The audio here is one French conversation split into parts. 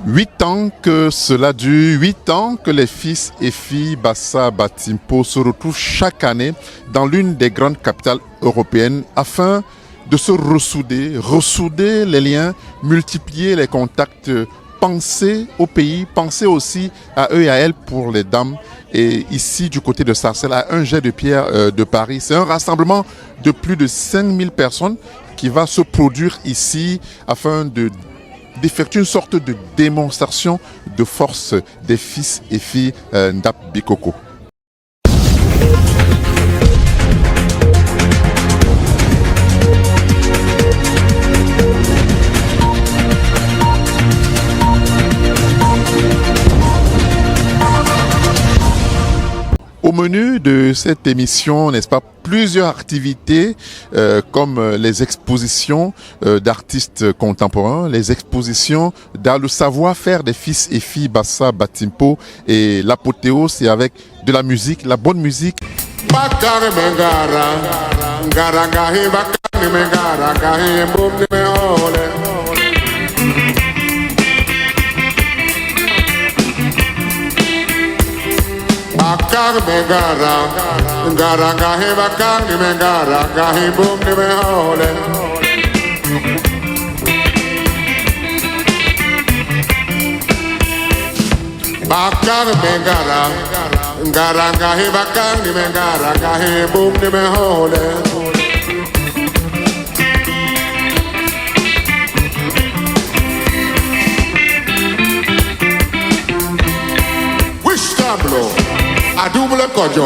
8 ans que cela dure, 8 ans que les fils et filles Bassa Batimpo se retrouvent chaque année dans l'une des grandes capitales européennes afin de se ressouder les liens, multiplier les contacts, penser au pays, penser aussi à eux et à elles pour les dames. Et ici, du côté de Sarcelles, à un jet de pierre de Paris, c'est un rassemblement de plus de 5000 personnes qui va se produire ici afin d'effectuer une sorte de démonstration de force des fils et filles Ndap Bikoko. Au menu de cette émission, n'est-ce pas, plusieurs activités comme les expositions d'artistes contemporains, les expositions dans le savoir-faire des fils et filles Bassa Batimpo, et l'apothéose, c'est avec de la musique, la bonne musique. Bakar megara, gara gahe bakar ni megara, gahe boom ni mehole. Bakar megara, gara gahe bakar ni megara, gahe boom ni mehole. Wish tableau. A double cojon.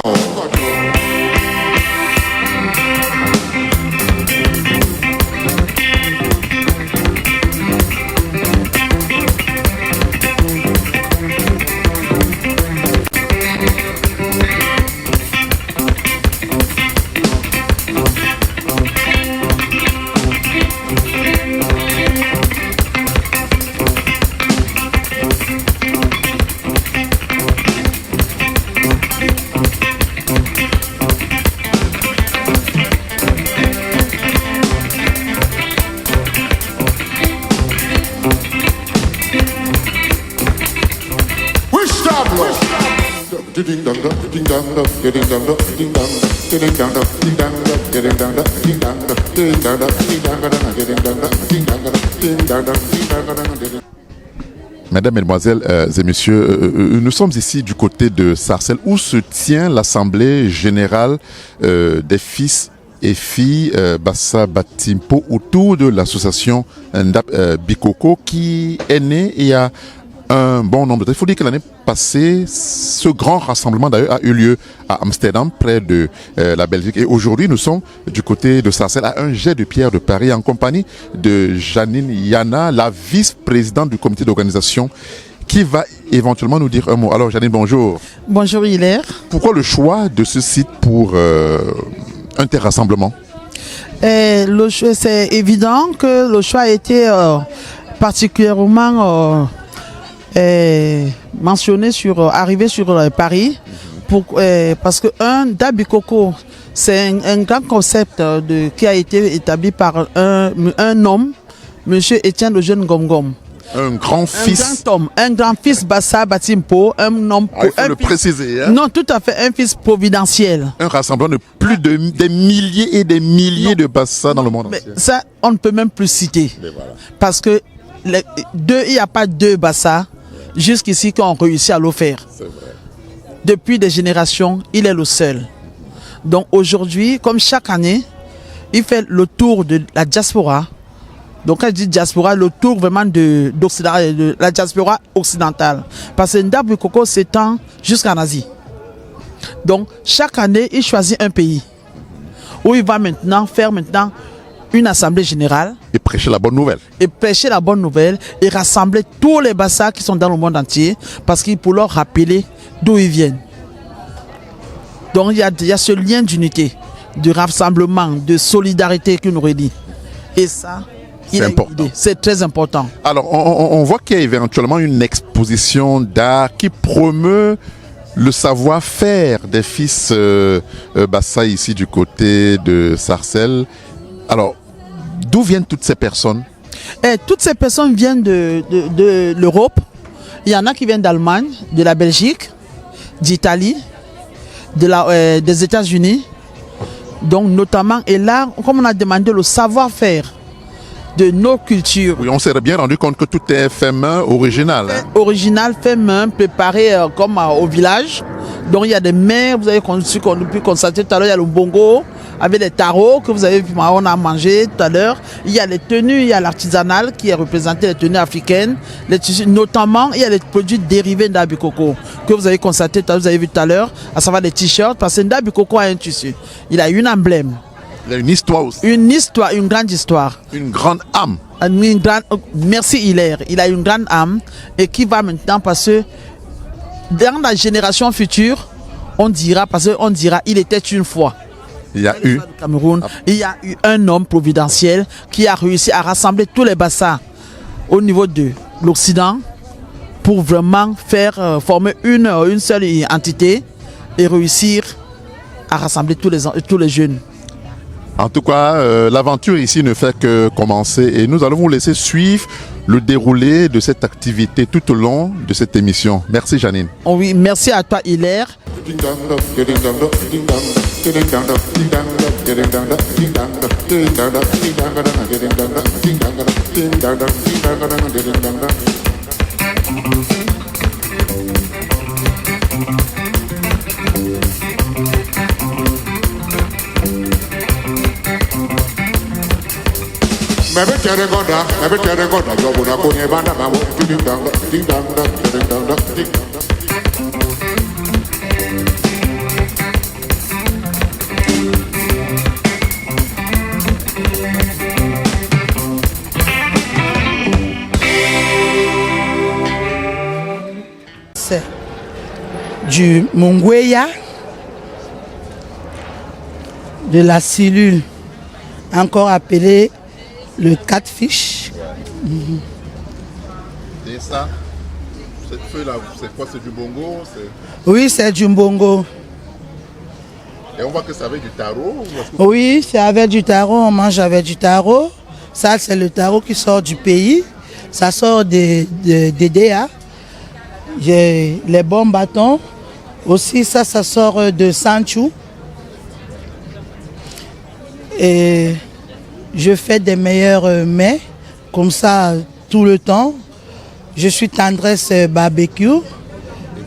Mesdames, Mesdemoiselles et Messieurs, nous sommes ici du côté de Sarcelles où se tient l'Assemblée Générale des fils et filles Bassa Batimpo autour de l'association Ndap Bikoko qui est née il y a un bon nombre de temps. Il faut dire que l'année passée, ce grand rassemblement d'ailleurs a eu lieu à Amsterdam, près de la Belgique. Et aujourd'hui, nous sommes du côté de Sarcelles, à un jet de pierre de Paris, en compagnie de Janine Yana, la vice-présidente du comité d'organisation, qui va éventuellement nous dire un mot. Alors Janine, bonjour. Bonjour Hilaire. Pourquoi le choix de ce site pour un tel rassemblement? C'est évident que le choix a été particulièrement mentionné arrivé sur Paris parce que Ndap Bikoko, c'est un grand concept qui a été établi par un homme, monsieur Étienne le Jeune Gomgom. Un grand fils. Un grand fils Bassa Batimpo, un homme. Il faut le préciser. Hein? Non, tout à fait, un fils providentiel. Un rassemblement de plus de des milliers et des milliers de Bassa dans le monde entier. Ça, on ne peut même plus citer. Voilà. Parce que il n'y a pas deux Bassa jusqu'ici qui ont réussi à le faire. C'est vrai. Depuis des générations, il est le seul. Donc aujourd'hui, comme chaque année, il fait le tour de la diaspora. Donc quand je dis diaspora, le tour vraiment de la diaspora occidentale. Parce que Ndap Bikoko s'étend jusqu'en Asie. Donc chaque année, il choisit un pays où il va faire une assemblée générale. Et prêcher la bonne nouvelle. Et rassembler tous les Bassa qui sont dans le monde entier parce qu'il pour leur rappeler d'où ils viennent. Donc il y a ce lien d'unité, de rassemblement, de solidarité qui nous relie. Et ça, c'est important. C'est très important. Alors on voit qu'il y a éventuellement une exposition d'art qui promeut le savoir-faire des fils Bassa ici du côté de Sarcelles. Alors, d'où viennent toutes ces personnes? Toutes ces personnes viennent de l'Europe, Il y en a qui viennent d'Allemagne, de la Belgique, d'Italie, des États-Unis. Donc notamment, et là, comme on a demandé le savoir-faire de nos cultures. Oui, on s'est bien rendu compte que tout est fait main, original. Hein. Original, fait main, préparé comme au village. Donc il y a des mains, vous avez pu constater tout à l'heure, il y a le bongo avec les tarots que vous avez vu, on a mangé tout à l'heure. Il y a les tenues, il y a l'artisanal qui est représenté, les tenues africaines, les tissus, notamment il y a les produits dérivés d'Abikoko que vous avez constaté, vous avez vu tout à l'heure, à savoir les t-shirts, parce que Ndabikoko a un tissu, il a une emblème. Il y a une histoire aussi. Une histoire, une grande histoire. Une grande âme. Merci Hilaire, il a une grande âme et qui va maintenant parce que dans la génération future, on dira, il était une fois. Il y a eu Cameroun, il y a eu un homme providentiel qui a réussi à rassembler tous les bassins au niveau de l'Occident pour vraiment faire former une seule entité et réussir à rassembler tous les jeunes. En tout cas, l'aventure ici ne fait que commencer et nous allons vous laisser suivre le déroulé de cette activité tout au long de cette émission. Merci Janine. Oh oui, merci à toi Hilaire. Maybe Terry Goda, you're going to go near Banama, ding dong, ding dong, ding dong, ding dong. C'est du mungweya, de la cellule, encore appelée le catfish. Et ça, cette feuille-là, c'est quoi? C'est du bongo? Oui, c'est du bongo. Et on voit que c'est avec du taro? Oui, c'est avec du taro, on mange avec du taro. Ça, c'est le taro qui sort du pays. Ça sort des DA. J'ai les bons bâtons. Aussi, ça sort de Sanchou. Et je fais des meilleurs mets, comme ça, tout le temps. Je suis tendresse barbecue. Et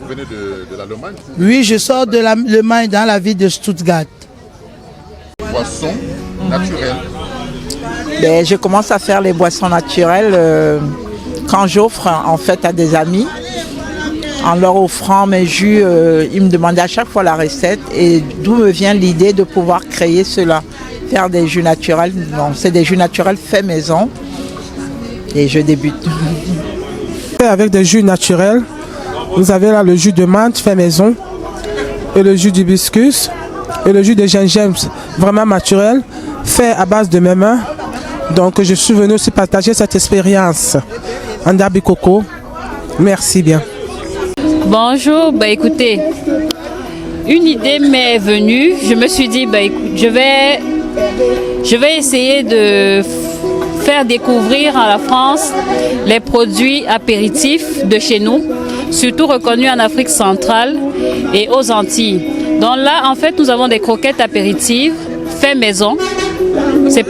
vous venez de l'Allemagne? Oui, je sors de l'Allemagne dans la ville de Stuttgart. Boissons naturelles. Ben, je commence à faire les boissons naturelles quand j'offre en fait à des amis. En leur offrant mes jus, ils me demandaient à chaque fois la recette et d'où me vient l'idée de pouvoir créer cela. Faire des jus naturels, non, c'est des jus naturels faits maison et je débute. Avec des jus naturels, vous avez là le jus de menthe fait maison et le jus d'hibiscus et le jus de gingembre vraiment naturel fait à base de mes mains. Donc je suis venu aussi partager cette expérience en Ndabikoko. Merci bien. Bonjour, écoutez, une idée m'est venue. Je me suis dit, je vais essayer de faire découvrir à la France les produits apéritifs de chez nous, surtout reconnus en Afrique centrale et aux Antilles. Donc là, en fait, nous avons des croquettes apéritives faites maison. C'est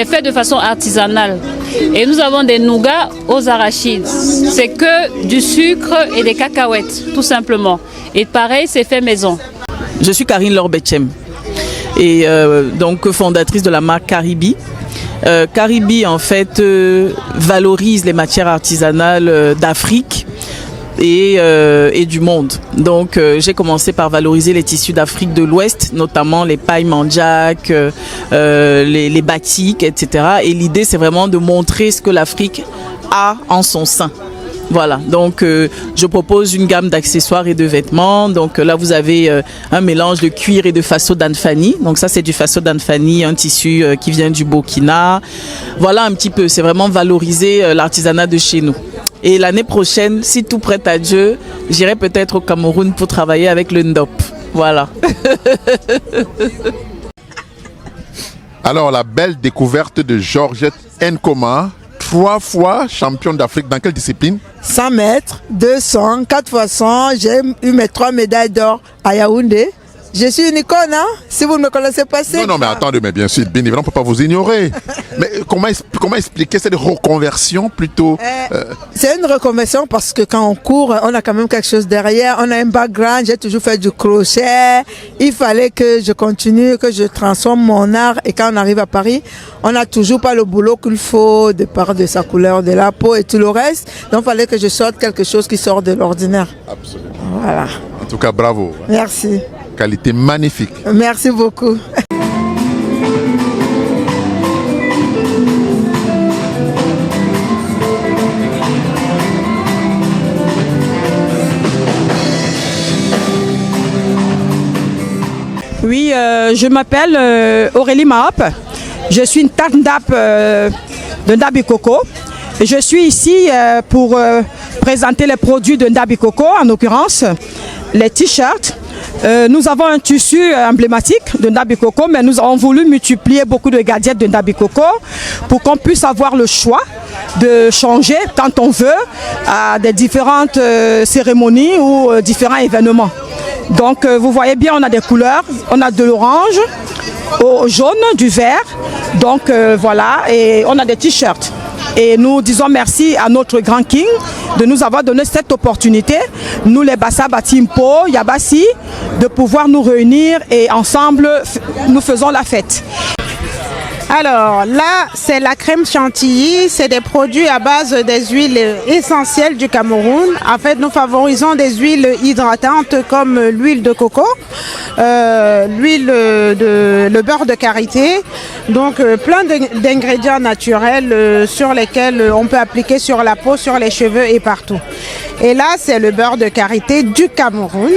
fait de façon artisanale. Et nous avons des nougats aux arachides. C'est que du sucre et des cacahuètes, tout simplement. Et pareil, c'est fait maison. Je suis Karine Lorbetchem et donc fondatrice de la marque Caribi. Caribi en fait valorise les matières artisanales d'Afrique et du monde. Donc j'ai commencé par valoriser les tissus d'Afrique de l'Ouest, notamment les pailles mandjak, les batiks, etc. Et l'idée c'est vraiment de montrer ce que l'Afrique a en son sein. Voilà, donc je propose une gamme d'accessoires et de vêtements. Donc là, vous avez un mélange de cuir et de faso d'Anfani. Donc ça, c'est du faso d'Anfani, un tissu qui vient du Burkina. Voilà un petit peu, c'est vraiment valoriser l'artisanat de chez nous. Et l'année prochaine, si tout prête à Dieu, j'irai peut-être au Cameroun pour travailler avec le Ndop. Voilà. Alors, la belle découverte de Georgette Nkoma, 3 fois champion d'Afrique. Dans quelle discipline? 100 mètres, 200, 4 x 100. J'ai eu mes 3 médailles d'or à Yaoundé. Je suis une icône, hein? Si vous ne me connaissez pas, c'est... Non, mais attendez, mais bien sûr, bien évidemment, on ne peut pas vous ignorer. Mais comment expliquer cette reconversion plutôt C'est une reconversion parce que quand on court, on a quand même quelque chose derrière. On a un background, j'ai toujours fait du crochet. Il fallait que je continue, que je transforme mon art. Et quand on arrive à Paris, on n'a toujours pas le boulot qu'il faut de part de sa couleur de la peau et tout le reste. Donc il fallait que je sorte quelque chose qui sort de l'ordinaire. Absolument. Voilà. En tout cas, bravo. Merci. Qualité magnifique. Merci beaucoup. Oui, je m'appelle Aurélie Mahop. Je suis une stand-up de Ndabi Coco. Je suis ici pour présenter les produits de Ndabi Coco, en l'occurrence les t-shirts. Nous avons un tissu emblématique de Ndabi Coco, mais nous avons voulu multiplier beaucoup de gadgets de Ndabi Coco pour qu'on puisse avoir le choix de changer quand on veut à des différentes cérémonies ou différents événements. Donc vous voyez bien, on a des couleurs, on a de l'orange, au jaune, du vert, donc voilà, et on a des t-shirts. Et nous disons merci à notre grand King de nous avoir donné cette opportunité, nous les Bassa Batimpo, Yabassi, de pouvoir nous réunir et ensemble nous faisons la fête. Alors là, c'est la crème chantilly, c'est des produits à base des huiles essentielles du Cameroun. En fait, nous favorisons des huiles hydratantes comme l'huile de coco, le beurre de karité, donc plein d'ingrédients naturels sur lesquels on peut appliquer sur la peau, sur les cheveux et partout. Et là, c'est le beurre de karité du Cameroun,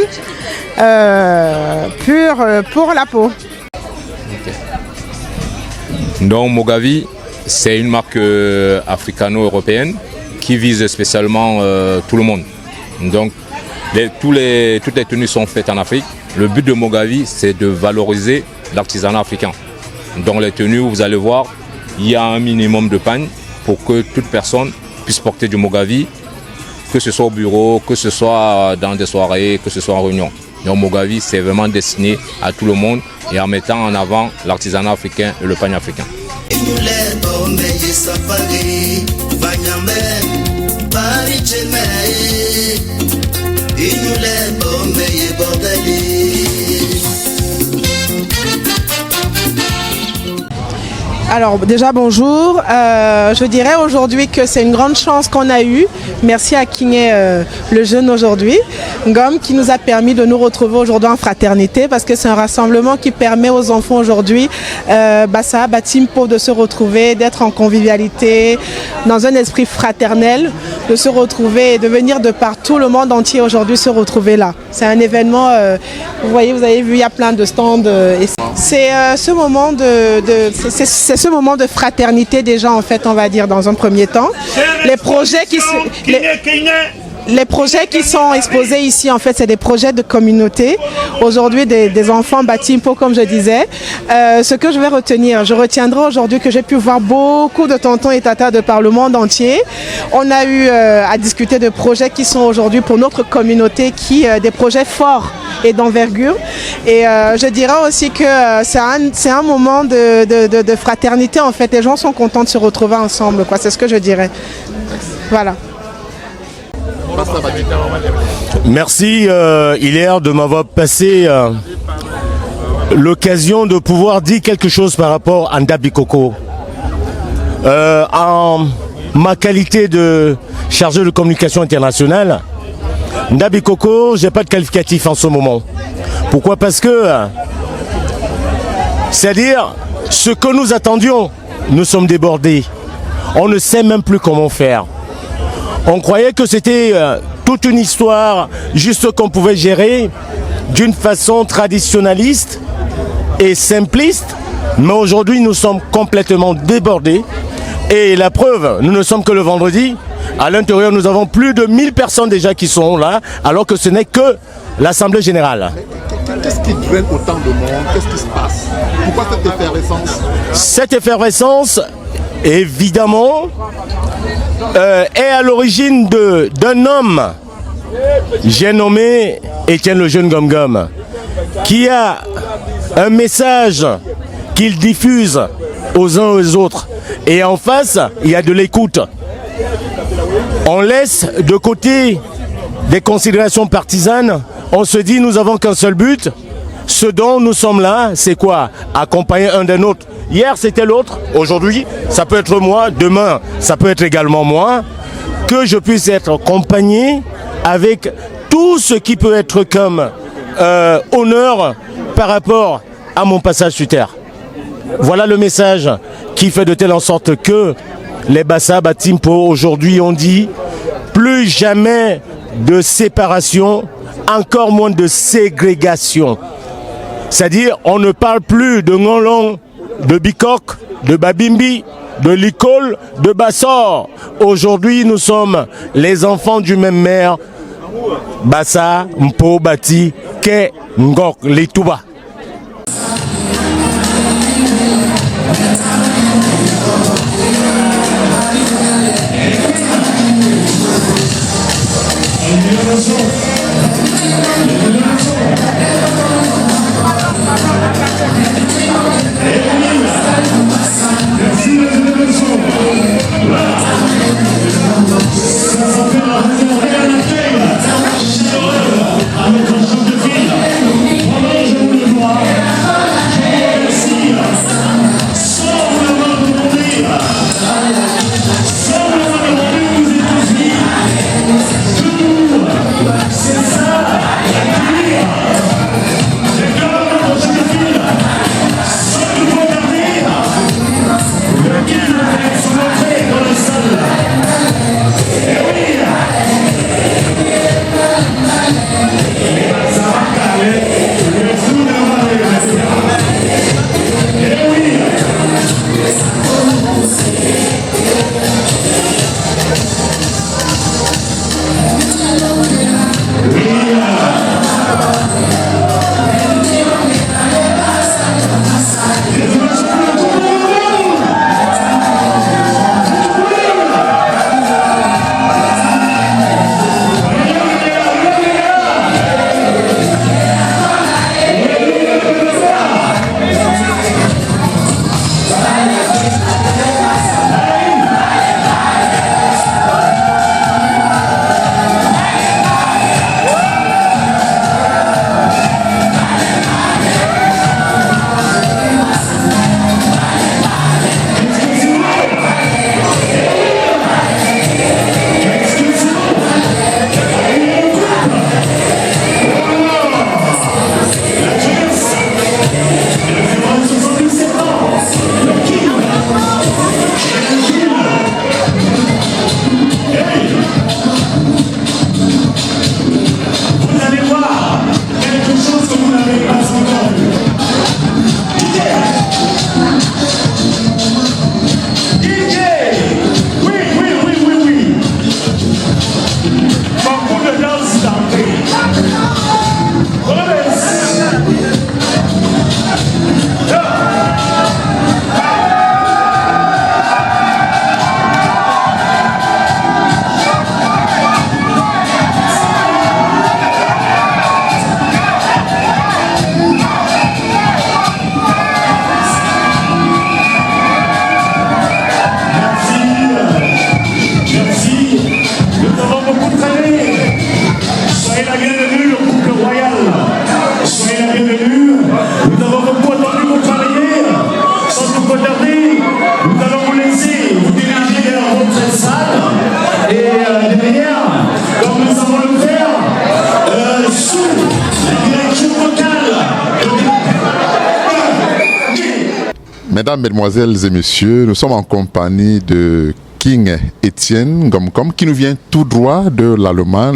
pur pour la peau. Donc Mogavi, c'est une marque africano-européenne qui vise spécialement tout le monde. Donc toutes les tenues sont faites en Afrique. Le but de Mogavi, c'est de valoriser l'artisanat africain. Dans les tenues, vous allez voir, il y a un minimum de pagnes pour que toute personne puisse porter du Mogavi, que ce soit au bureau, que ce soit dans des soirées, que ce soit en réunion. Donc Mogavi, c'est vraiment destiné à tout le monde et en mettant en avant l'artisanat africain et le pagne africain. Alors déjà bonjour, je dirais aujourd'hui que c'est une grande chance qu'on a eue. Merci à Kingé le jeune aujourd'hui, Ngom, qui nous a permis de nous retrouver aujourd'hui en fraternité parce que c'est un rassemblement qui permet aux enfants aujourd'hui, Bassa, Batimpo, de se retrouver, d'être en convivialité, dans un esprit fraternel, de se retrouver et de venir de partout le monde entier aujourd'hui se retrouver là. C'est un événement, vous avez vu, il y a plein de stands. C'est ce moment c'est ce moment de fraternité déjà en fait, on va dire dans un premier temps. Les projets qui sont exposés ici, en fait, c'est des projets de communauté. Aujourd'hui, des enfants Batimpo, comme je disais. Ce que je vais retenir, je retiendrai aujourd'hui que j'ai pu voir beaucoup de tontons et tatas de par le monde entier. On a eu à discuter de projets qui sont aujourd'hui pour notre communauté, des projets forts et d'envergure. Et je dirais aussi que c'est un moment de fraternité, en fait. Les gens sont contents de se retrouver ensemble, quoi. C'est ce que je dirais. Voilà. Merci Hilaire de m'avoir passé l'occasion de pouvoir dire quelque chose par rapport à Ndabi Coco. En ma qualité de chargé de communication internationale, Ndabi Coco, j'ai pas de qualificatif en ce moment. Pourquoi? Parce que c'est-à-dire ce que nous attendions, nous sommes débordés. On ne sait même plus comment faire. On croyait que c'était toute une histoire juste qu'on pouvait gérer d'une façon traditionnaliste et simpliste, mais aujourd'hui nous sommes complètement débordés et la preuve, nous ne sommes que le vendredi. À l'intérieur, nous avons plus de 1000 personnes déjà qui sont là, alors que ce n'est que l'Assemblée Générale. Qu'est-ce qui draine autant de monde? Qu'est-ce qui se passe? Pourquoi cette effervescence? Cette effervescence évidemment, est à l'origine d'un homme, j'ai nommé Étienne le Jeune Gom Gom, qui a un message qu'il diffuse aux uns et aux autres. Et en face, il y a de l'écoute. On laisse de côté des considérations partisanes. On se dit, nous n'avons qu'un seul but. Ce dont nous sommes là, c'est quoi? Accompagner un d'un autre. Hier, c'était l'autre. Aujourd'hui, ça peut être moi. Demain, ça peut être également moi. Que je puisse être accompagné avec tout ce qui peut être comme honneur par rapport à mon passage sur terre. Voilà le message qui fait de telle en sorte que les Bassa Batimpo aujourd'hui ont dit plus jamais de séparation, encore moins de ségrégation. C'est-à-dire, on ne parle plus de Ngolong, de Bikok, de Babimbi, de Likol, de Bassor. Aujourd'hui, nous sommes les enfants du même mère. Bassa, Mpo, Bati, Ke, Ngok, Litouba. Mesdames, Mesdemoiselles et Messieurs, nous sommes en compagnie de King Étienne Gom Gom qui nous vient tout droit de l'Allemagne,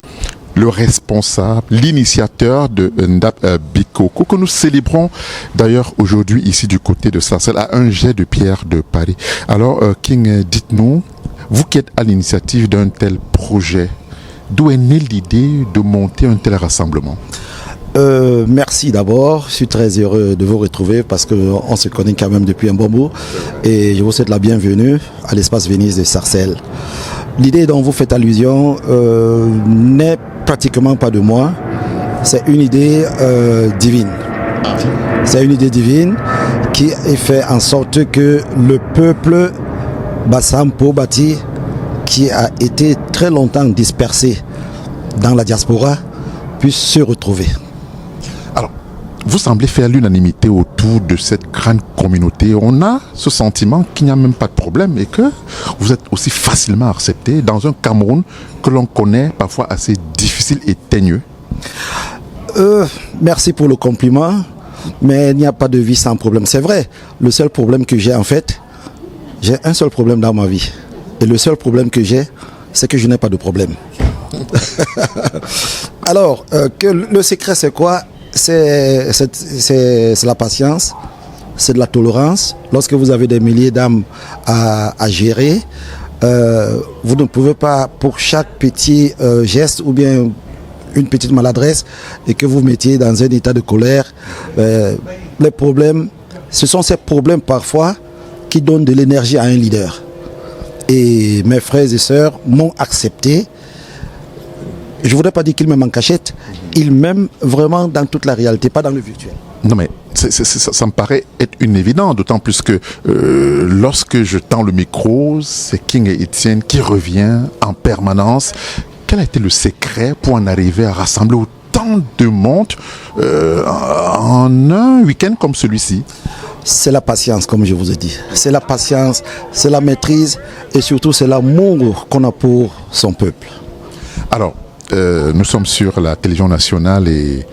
le responsable, l'initiateur de Ndap Bikoko que nous célébrons d'ailleurs aujourd'hui ici du côté de Sarcelles à un jet de pierre de Paris. Alors King, dites-nous, vous qui êtes à l'initiative d'un tel projet, d'où est née l'idée de monter un tel rassemblement? Merci d'abord, je suis très heureux de vous retrouver parce qu'on se connaît quand même depuis un bon bout et je vous souhaite la bienvenue à l'espace Venise de Sarcelles. L'idée dont vous faites allusion n'est pratiquement pas de moi, c'est une idée divine. C'est une idée divine qui fait en sorte que le peuple Bassampo Bati, qui a été très longtemps dispersé dans la diaspora, puisse se retrouver. Alors, vous semblez faire l'unanimité autour de cette grande communauté. On a ce sentiment qu'il n'y a même pas de problème et que vous êtes aussi facilement accepté dans un Cameroun que l'on connaît parfois assez difficile et teigneux. Merci pour le compliment, mais il n'y a pas de vie sans problème. C'est vrai, le seul problème que j'ai en fait, j'ai un seul problème dans ma vie. Et le seul problème que j'ai, c'est que je n'ai pas de problème. Alors, le secret c'est quoi? C'est la patience, c'est de la tolérance. Lorsque vous avez des milliers d'âmes à gérer, vous ne pouvez pas, pour chaque petit geste ou bien une petite maladresse et que vous mettiez dans un état de colère, les problèmes, ce sont ces problèmes parfois qui donnent de l'énergie à un leader. Et mes frères et sœurs m'ont accepté. Je ne voudrais pas dire qu'ils m'aiment en cachette, ils m'aiment vraiment dans toute la réalité, pas dans le virtuel. Non mais ça me paraît être une évidence, d'autant plus que lorsque je tends le micro, c'est King et Etienne qui revient en permanence. Quel a été le secret pour en arriver à rassembler autant de monde en un week-end comme celui-ci? C'est la patience, comme je vous ai dit. C'est la patience, c'est la maîtrise et surtout c'est l'amour qu'on a pour son peuple. Alors, nous sommes sur la télévision nationale et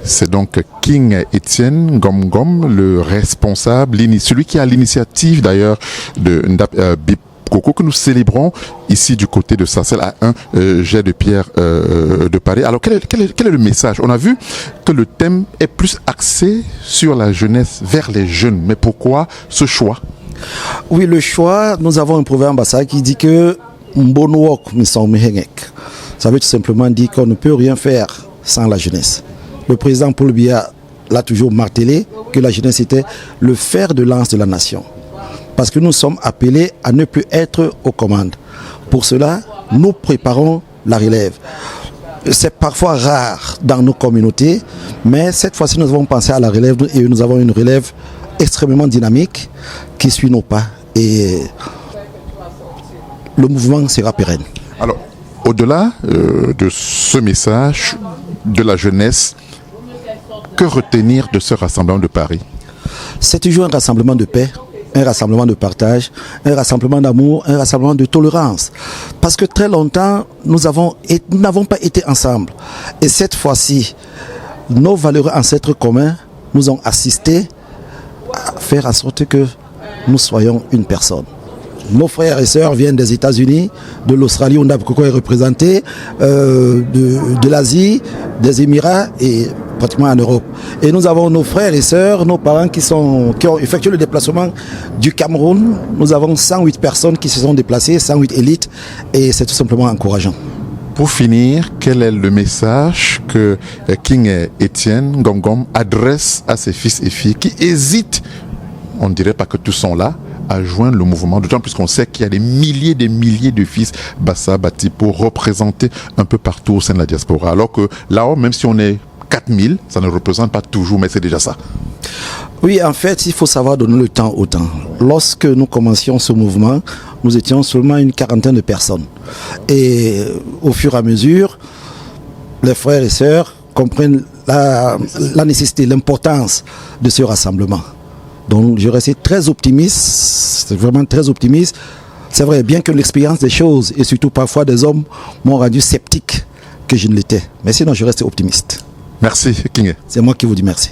c'est donc King Etienne Ngom Ngom, le responsable, celui qui a l'initiative d'ailleurs de Ndap Bip Coco que nous célébrons ici du côté de Sarcelles à un jet de pierre de Paris. Alors quel est le message? On a vu que le thème est plus axé sur la jeunesse, vers les jeunes. Mais pourquoi ce choix? Oui, le choix, nous avons un proverbe qui dit que Mbonwok Misomihengek. Ça veut tout simplement dire qu'on ne peut rien faire sans la jeunesse. Le président Paul Biya l'a toujours martelé que la jeunesse était le fer de lance de la nation. Parce que nous sommes appelés à ne plus être aux commandes. Pour cela, nous préparons la relève. C'est parfois rare dans nos communautés, mais cette fois-ci, nous avons pensé à la relève et nous avons une relève extrêmement dynamique qui suit nos pas et le mouvement sera pérenne. Alors, au-delà de ce message de la jeunesse, que retenir de ce rassemblement de Paris? C'est toujours un rassemblement de paix, un rassemblement de partage, un rassemblement d'amour, un rassemblement de tolérance. Parce que très longtemps, nous n'avons pas été ensemble. Et cette fois-ci, nos valeureux ancêtres communs nous ont assistés à faire en sorte que nous soyons une personne. Nos frères et sœurs viennent des États-Unis, de l'Australie où Ndap Coco est représenté, de l'Asie, des Émirats et pratiquement en Europe. Et nous avons nos frères et sœurs, nos parents qui ont effectué le déplacement du Cameroun. Nous avons 108 personnes qui se sont déplacées, 108 élites, et c'est tout simplement encourageant. Pour finir, quel est le message que King Etienne Ngom Ngom adresse à ses fils et filles qui hésitent, on ne dirait pas que tous sont là, à joindre le mouvement, d'autant plus qu'on sait qu'il y a des milliers de fils Bassa Bati pour représenter un peu partout au sein de la diaspora. Alors que là-haut, même si on est 4000, ça ne représente pas toujours, mais c'est déjà ça. Oui, en fait, il faut savoir donner le temps au temps. Lorsque nous commencions ce mouvement, nous étions seulement une quarantaine de personnes. Et au fur et à mesure, les frères et sœurs comprennent la nécessité, l'importance de ce rassemblement. Donc je reste très optimiste, vraiment très optimiste. C'est vrai, bien que l'expérience des choses et surtout parfois des hommes m'ont rendu sceptique que je ne l'étais. Mais sinon je reste optimiste. Merci King. C'est moi qui vous dis merci.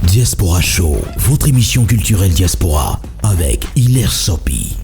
Diaspora Show, votre émission culturelle diaspora avec Hilaire Sopi.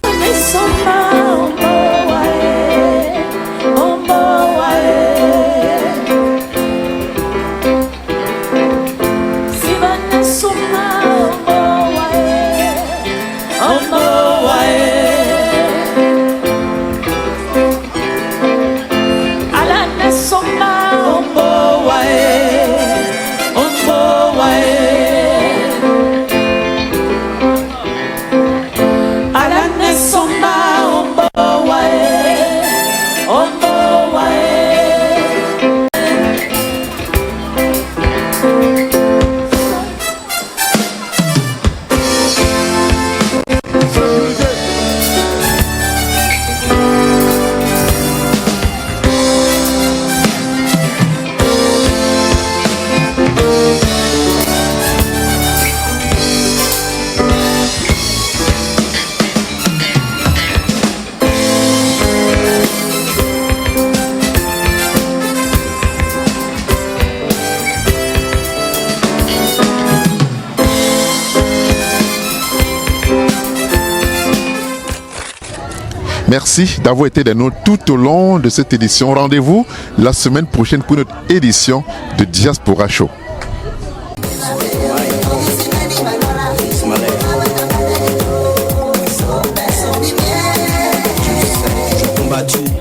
Merci d'avoir été des nôtres tout au long de cette édition. Rendez-vous la semaine prochaine pour notre édition de Diaspora Show.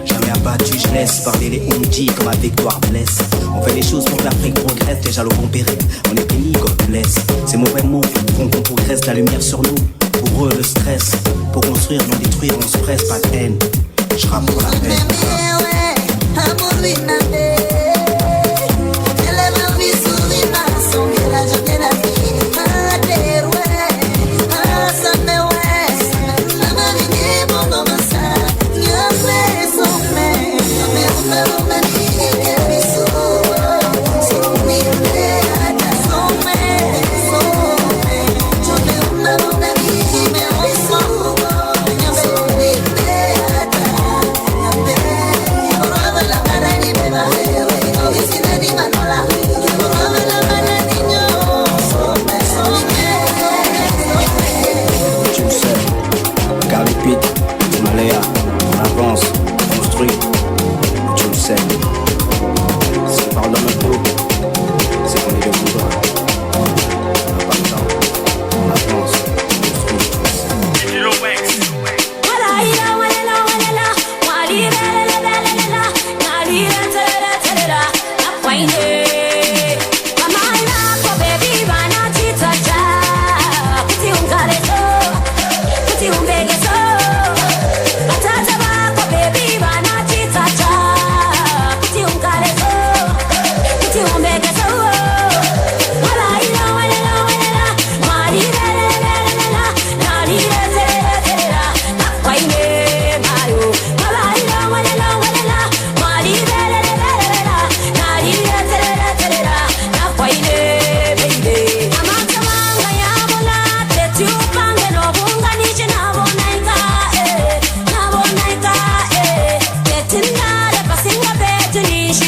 Jamais abattu, je laisse parler les Oumdi quand ma victoire blesse. On fait les choses pour que l'Afrique progresse, déjà le bon péril, on est béni, God bless. Ces mauvais mots font qu'on progresse, la lumière sur nous. Pour eux le stress, pour construire, non détruire, on se presse, pas de haine. Je rappe pour la paix.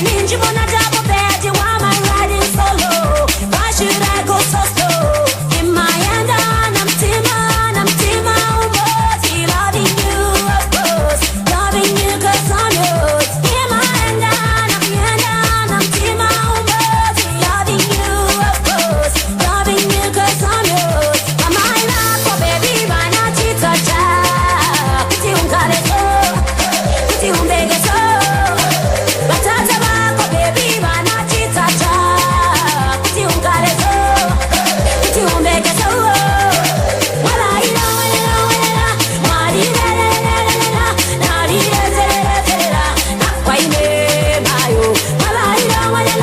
Ninja bona double